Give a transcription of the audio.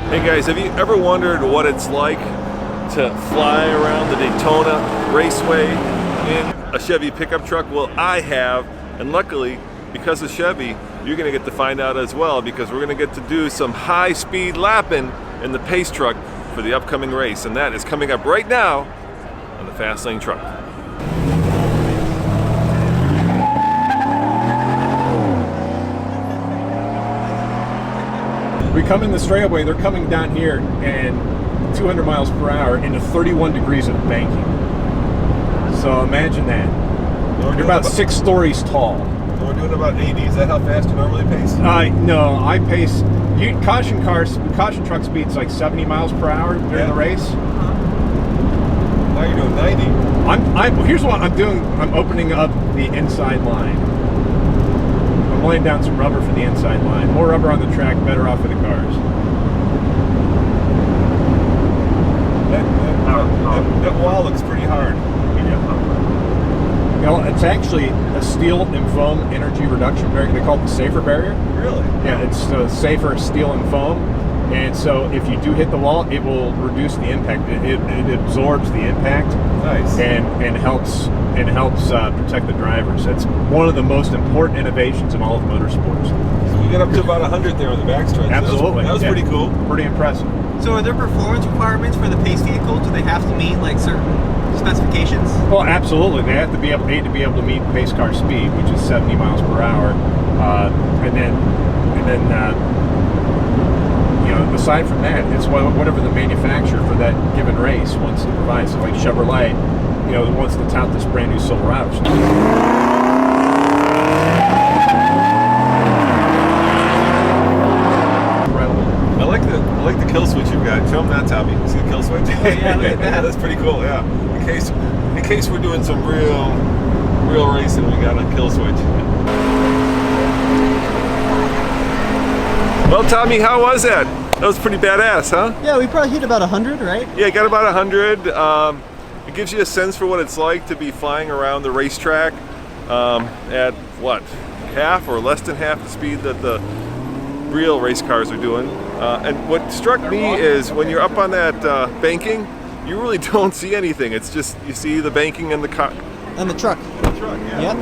Hey guys, have you ever wondered what it's like to fly around the Daytona Raceway in a Chevy pickup truck? Well, I have, and luckily, because of Chevy, you're gonna get to find out as well, because we're gonna get to do some high-speed lapping in the pace truck for the upcoming race, and that is coming up right now on the Fast Lane Truck. We come in the straightaway, they're coming down here and 200 miles per hour into 31 degrees of banking. So imagine that. You're about 6 stories tall. We're doing about 80. Is that how fast you normally pace? No, I pace. Caution truck speed's like 70 miles per hour during the race. Now you're doing 90. Here's what I'm doing. I'm opening up the inside line. I'm laying down some rubber for the inside line. More rubber on the track, better off for the cars. That wall looks pretty hard. You know, it's actually a steel and foam energy reduction barrier. They call it the safer barrier. Really? Yeah, it's a safer steel and foam. And so if you do hit the wall, it will reduce the impact. It absorbs the impact. Nice. And helps protect the drivers. It's one of the most important innovations in all of motorsports. So we got up to about 100 there on the backstretch. Absolutely. That was pretty cool. Pretty impressive. So are there performance requirements for the pace vehicle? Do they have to meet like certain specifications? Well, absolutely. They have to be able to meet pace car speed, which is 70 miles per hour, and then aside from that, it's whatever the manufacturer for that given race wants to provide. So like Chevrolet, wants to tout this brand new Silverado. I like the kill switch you've got. Show them that, Tommy. See the kill switch? Oh, yeah, look at that. That's pretty cool. Yeah. In case we're doing some real racing, we got a kill switch. Well, Tommy, how was that? That was pretty badass, huh? Yeah, we probably hit about 100, right? Yeah, got about 100. It gives you a sense for what it's like to be flying around the racetrack at what, half or less than half the speed that the real race cars are doing. And what struck me is when you're up on that banking, you really don't see anything. It's just you see the banking and the car. And the truck. The truck, yeah. Yep.